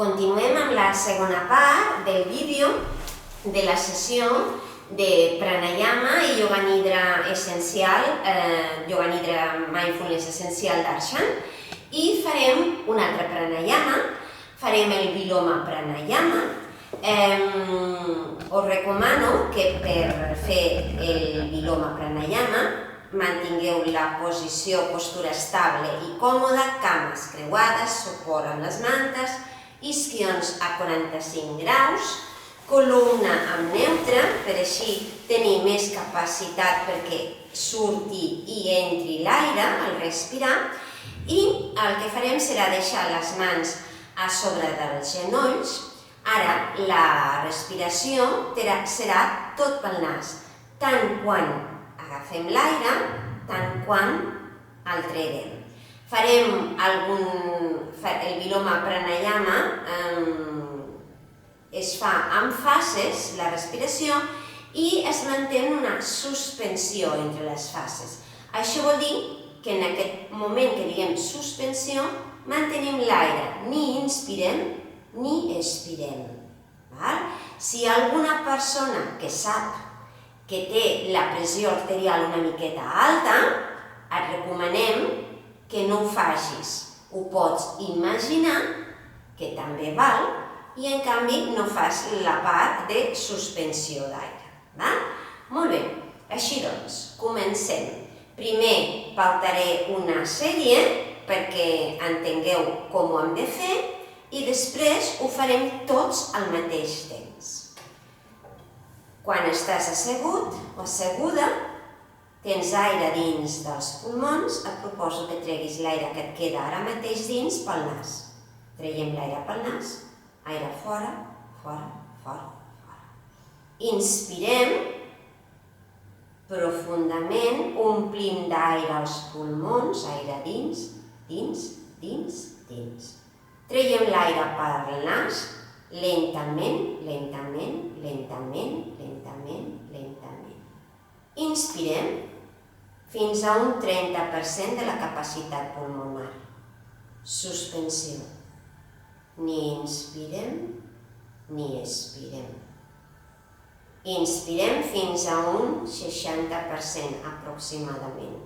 Continuem amb la segona part del vídeo de la sessió de Pranayama i Yoga Nidra essencial, Yoga Nidra Mindfulness essencial d'Arshan, i farem un altre Pranayama, farem el Viloma Pranayama. Us recomano que per fer el Viloma Pranayama mantingueu la postura estable i còmoda, cames creuades, suport amb les mantes, isquions a 45 graus, columna amb neutre, per així tenir més capacitat perquè surti i entri l'aire al respirar, i el que farem serà deixar les mans a sobre dels genolls. Ara la respiració serà tot pel nas, tant quan agafem l'aire, tant quan el treguem. Farem el Viloma Pranayama, es fa en fases la respiració i es manté una suspensió entre les fases. Això vol dir que en aquest moment que diguem suspensió mantenim l'aire, ni inspirem ni expirem. Si hi ha alguna persona que sap que té la pressió arterial una miqueta alta, et recomanem que no ho facis. Ho pots imaginar, que també val, i en canvi no fas la part de suspensió d'aire. Molt bé, així doncs, comencem. Primer pautaré una sèrie perquè entengueu com ho hem de fer i després ho farem tots al mateix temps. Quan estàs assegut o asseguda, tens aire dins dels pulmons, et proposo que treguis l'aire que et queda ara mateix dins pel nas. Traiem l'aire pel nas, aire fora, fora, fora, fora. Inspirem profundament, omplim d'aire els pulmons, aire dins, dins, dins, dins. Traiem l'aire pel nas, lentament, lentament, lentament, lentament, lentament. Inspirem fins a un 30% de la capacitat pulmonar. Suspensió. Ni inspirem ni expirem. Inspirem fins a un 60% aproximadament.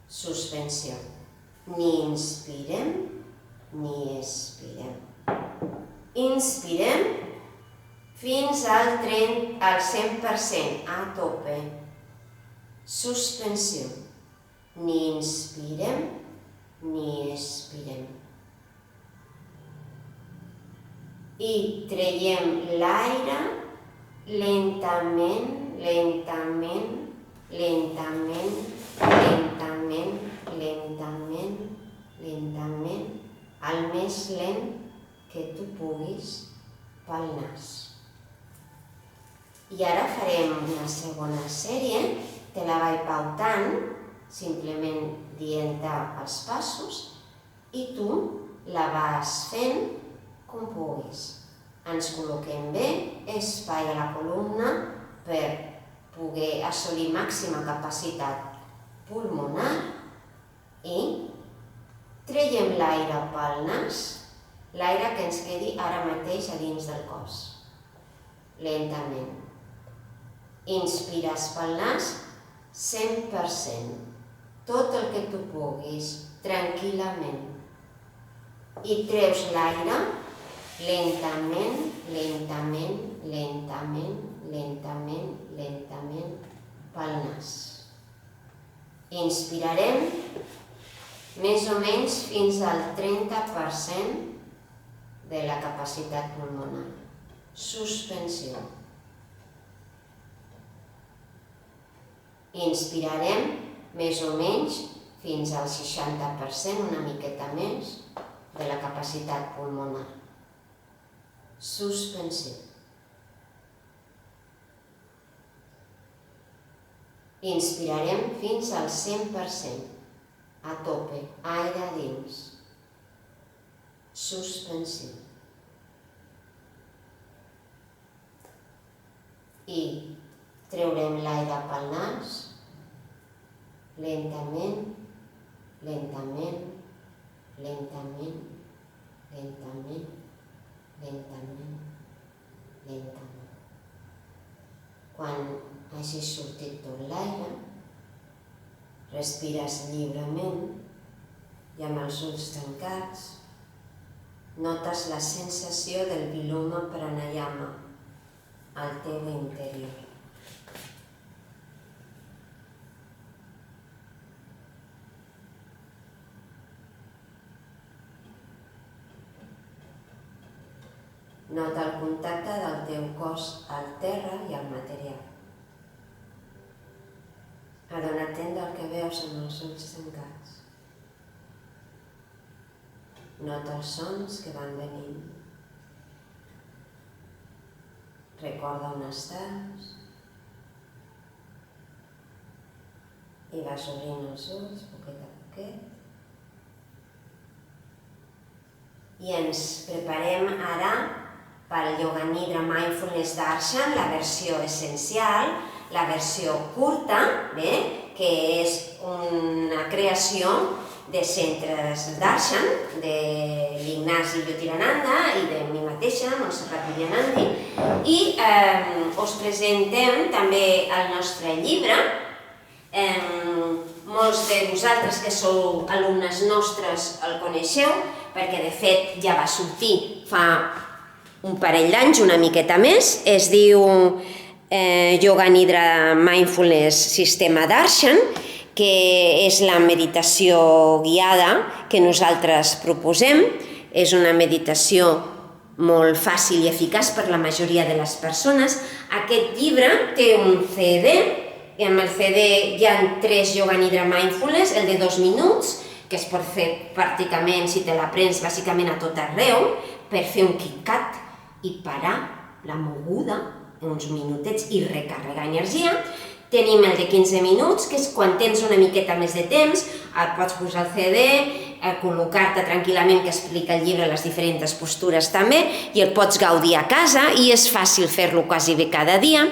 Suspensió. Ni inspirem ni expirem. Inspirem fins al 100% a tope. Suspensió. Ni inspirem ni expirem. I traiem l'aire lentament, lentament, lentament, lentament, lentament, lentament, el més lent que tu puguis pel nas. I ara farem una segona sèrie, te la vaig pautant, simplement dient-te els passos, i tu la vas fent com puguis. Ens col·loquem bé, espai a la columna per poder assolir màxima capacitat pulmonar i traiem l'aire pel nas, l'aire que ens quedi ara mateix a dins del cos. Lentament. Inspires pel nas 100%, tot el que tu puguis, tranquil·lament. I treus l'aire lentament, lentament, lentament, lentament, lentament pel nas. Inspirarem més o menys fins al 30% de la capacitat pulmonar. Suspensió. Inspirarem més o menys fins al 60%, una miqueta més, de la capacitat pulmonar. Suspensió. Inspirarem fins al 100%, a tope, aire dins. Suspensió. I treurem l'aire pel nas, lentament, lentament, lentament, lentament, lentament, lentament. Quan hagi sortit tot l'aire, respires lliurement i amb els ulls tancats notes la sensació del Viluma Pranayama al teu interior. Nota el contacte del teu cos al terra i al material. Adona-te'n del que veus amb els ulls tancats. Nota els sons que van venint. Recorda on estàs. I vas obrint els ulls, poquet a poquet. I ens preparem ara pel Yoga Nidra Mindfulness Darshan, la versió essencial, la versió curta, que és una creació de centres Darshan, de l'Ignasi Yotirananda i de mi mateixa, Montserrat Vivianandi, i us presentem també el nostre llibre. Molts de vosaltres que sou alumnes nostres el coneixeu, perquè de fet ja va sortir fa un parell d'anys, una miqueta més. Es diu Yoga Nidra Mindfulness Sistema Darshan, que és la meditació guiada que nosaltres proposem. És una meditació molt fàcil i eficaç per la majoria de les persones. Aquest llibre té un CD, i amb el CD hi ha 3 Yoga Nidra Mindfulness, el de 2 minuts, que es pot fer pràcticament, si te l'aprens, bàsicament a tot arreu, per fer un KitKat i parar la moguda uns minutets i recarregar energia. Tenim el de 15 minuts, que és quan tens una miqueta més de temps, et pots posar el CD, col·locar-te tranquil·lament, que explica el llibre les diferents postures també, i el pots gaudir a casa, i és fàcil fer-lo quasi bé cada dia.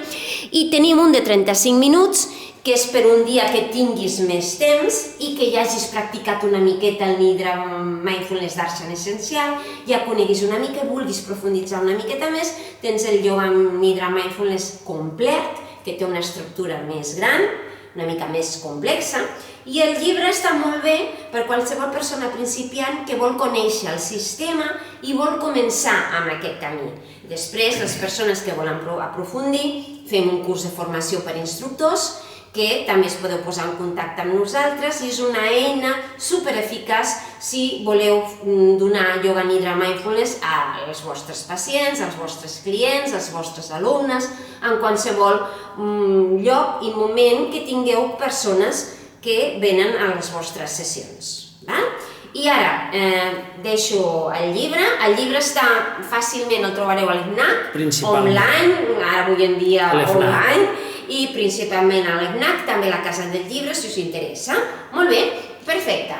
I tenim un de 35 minuts, que és per un dia que tinguis més temps i que ja hagis practicat una miqueta el Nidra Mindfulness Darshan essencial, ja coneguis una mica, vulguis profunditzar una miqueta més, tens el Yoga Nidra Mindfulness complet, que té una estructura més gran, una mica més complexa, i el llibre està molt bé per qualsevol persona principiant que vol conèixer el sistema i vol començar amb aquest camí. Després, les persones que volen aprofundir, fem un curs de formació per instructors, que també es podeu posar en contacte amb nosaltres, i és una eina supereficaç si voleu donar Yoga Nidra Mindfulness als vostres pacients, als vostres clients, als vostres alumnes, en qualsevol lloc i moment que tingueu persones que venen a les vostres sessions. I ara deixo el llibre. El llibre està fàcilment, el trobareu a l'FNAC, online, ara avui en dia online, i principalment a l'FNAC, també a la Casa del Llibre, si us interessa. Molt bé, perfecte.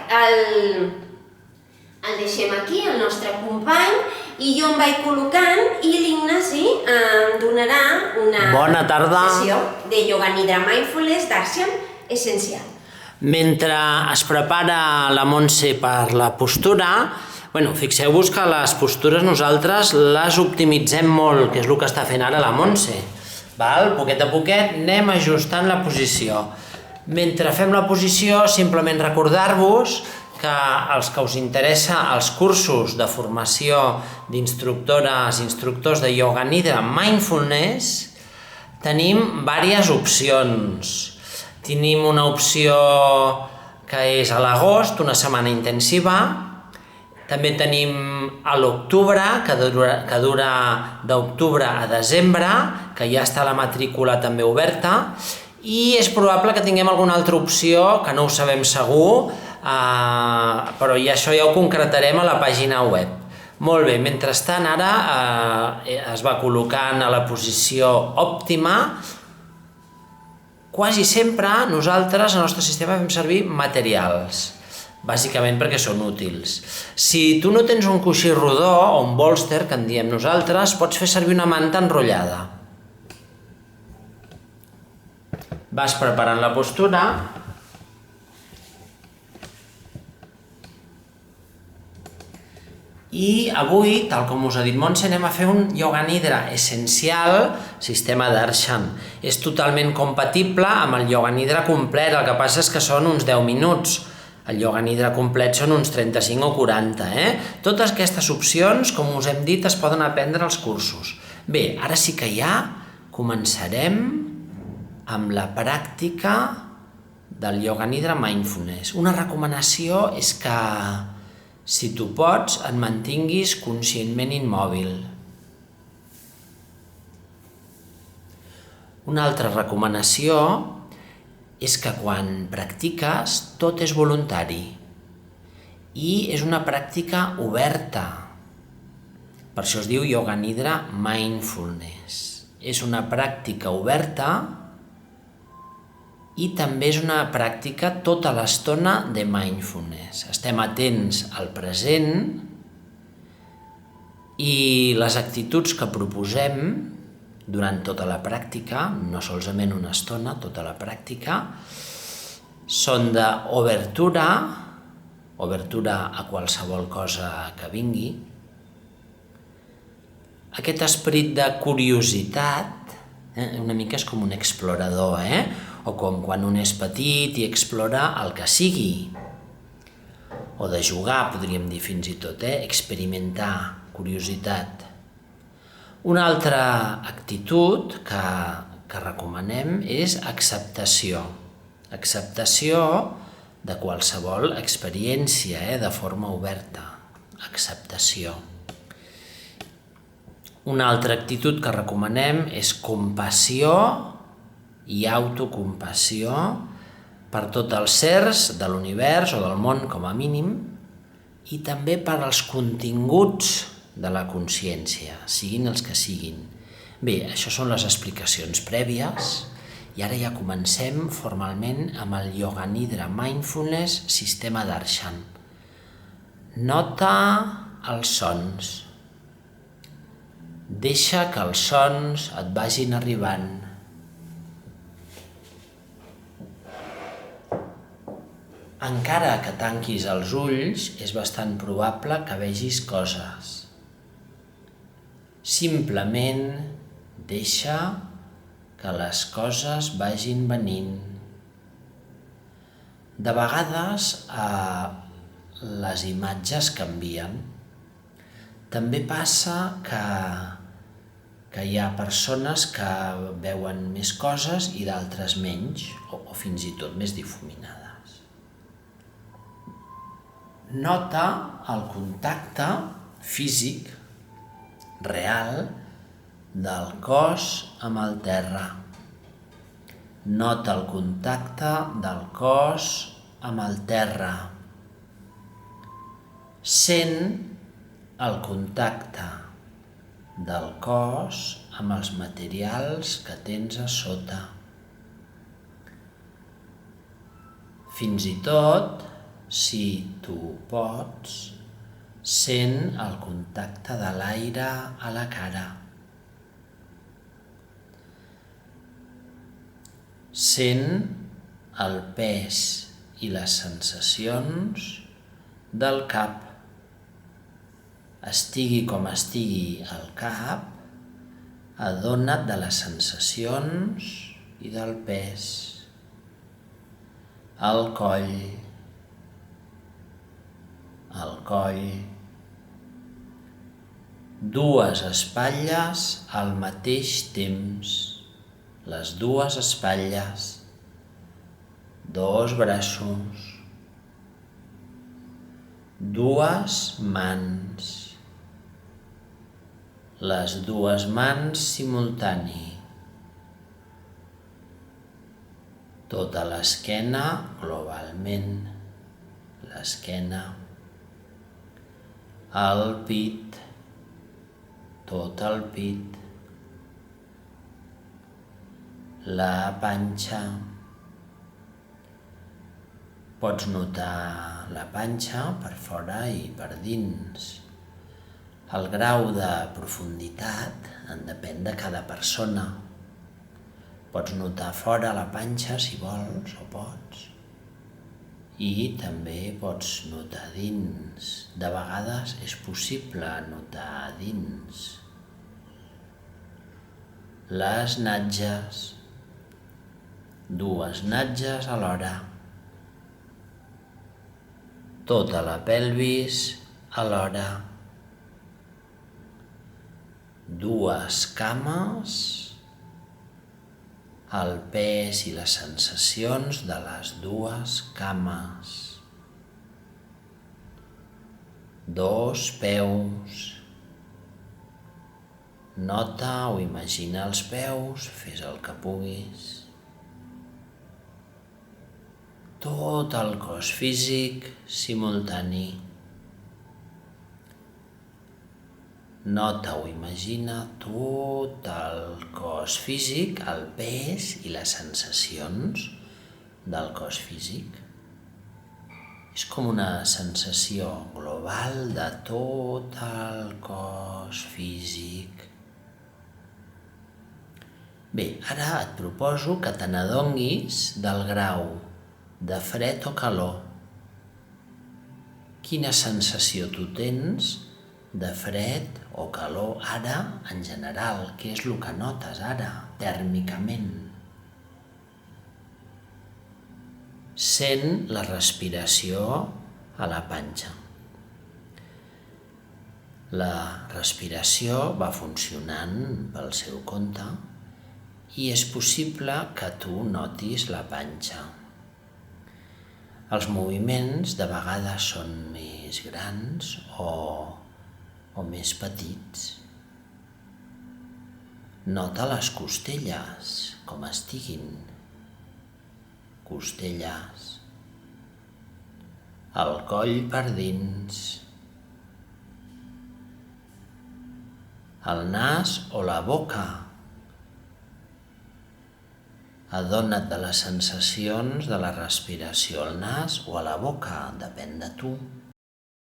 El deixem aquí, el nostre company, i jo em vaig col·locant i l'Ignasi em donarà una sessió de Yoga Nidra Mindfulness Darshan essencial. Mentre es prepara la Montse per la postura, fixeu-vos que les postures nosaltres les optimitzem molt, que és el que està fent ara la Montse. Poquet a poquet anem ajustant la posició. Mentre fem la posició, simplement recordar-vos que els que us interessa els cursos de formació d'instructores i instructors de Yoga Nidra Mindfulness, tenim diverses opcions. Tenim una opció que és a l'agost, una setmana intensiva. També tenim a l'octubre, que dura d'octubre a desembre, que ja està la matrícula també oberta, i és probable que tinguem alguna altra opció, que no ho sabem segur, però això ja ho concretarem a la pàgina web. Molt bé, mentrestant ara es va col·locant a la posició òptima. Quasi sempre nosaltres, al nostre sistema, fem servir materials, bàsicament perquè són útils. Si tu no tens un coixí rodó o un bòlster, que en diem nosaltres, pots fer servir una manta enrotllada. Vas preparant la postura. I avui, tal com us ha dit Montse, anem a fer un Yoga Nidra essencial, sistema Darshan. És totalment compatible amb el Yoga Nidra complet, el que passa és que són uns 10 minuts. El Yoga Nidra complet són uns 35 o 40, Totes aquestes opcions, com us hem dit, es poden aprendre als cursos. Bé, ara sí que ja començarem amb la pràctica del Yoga Nidra Mindfulness. Una recomanació és que, si tu pots, et mantinguis conscientment immòbil. Una altra recomanació és que quan practiques tot és voluntari i és una pràctica oberta. Per això es diu Yoga Nidra Mindfulness. És una pràctica oberta i també és una pràctica tota l'estona de mindfulness. Estem atents al present i les actituds que proposem durant tota la pràctica, no solament una estona, tota la pràctica, són d'obertura, obertura a qualsevol cosa que vingui, aquest esperit de curiositat, una mica és com un explorador, o com quan un és petit i explora el que sigui, o de jugar, podríem dir fins i tot, experimentar, curiositat. Una altra actitud que recomanem és acceptació. Acceptació de qualsevol experiència, de forma oberta. Acceptació. Una altra actitud que recomanem és compassió i autocompassió per tots els sers de l'univers o del món com a mínim i també per als continguts de la consciència, siguin els que siguin. Bé, això són les explicacions prèvies i ara ja comencem formalment amb el Yoga Nidra Mindfulness sistema Darshan. Nota els sons. Deixa que els sons et vagin arribant. Encara que tanquis els ulls, és bastant probable que vegis coses. Simplement deixa que les coses vagin venint. De vegades les imatges canvien. També passa que hi ha persones que veuen més coses i d'altres menys, o fins i tot més difuminades. Nota el contacte físic, real, del cos amb el terra. Nota el contacte del cos amb el terra. Sent el contacte del cos amb els materials que tens a sota. Fins i tot, si tu pots, sent el contacte de l'aire a la cara. Sent el pes i les sensacions del cap. Estigui com estigui el cap, adona't de les sensacions i del pes. El coll. Dues espatlles al mateix temps. Les dues espatlles. Dos braços. Dues mans. Les dues mans simultani. Tota l'esquena globalment. L'esquena. El pit, tot el pit, la panxa. Pots notar la panxa per fora i per dins. El grau de profunditat en depèn de cada persona. Pots notar fora la panxa si vols o pots, I també pots notar dins. De vegades és possible notar dins. Les natges, 2 natges alhora. Tota la pelvis alhora. 2 cames, el pes i les sensacions de les 2 cames. 2 peus. Nota o imagina els peus, fes el que puguis. Tot el cos físic simultani. Nota o imagina tot el cos físic, el pes i les sensacions del cos físic. És com una sensació global de tot el cos físic. Bé, ara et proposo que te n'adonguis del grau de fred o calor. Quina sensació tu tens de fred o calor ara en general? Què és el que notes ara, tèrmicament? Sent la respiració a la panxa. La respiració va funcionant pel seu compte i és possible que tu notis la panxa. Els moviments de vegades són més grans o més petits. Nota les costelles, com estiguin. Costelles. El coll per dins. El nas o la boca. Adona't de les sensacions de la respiració al nas o a la boca, depèn de tu.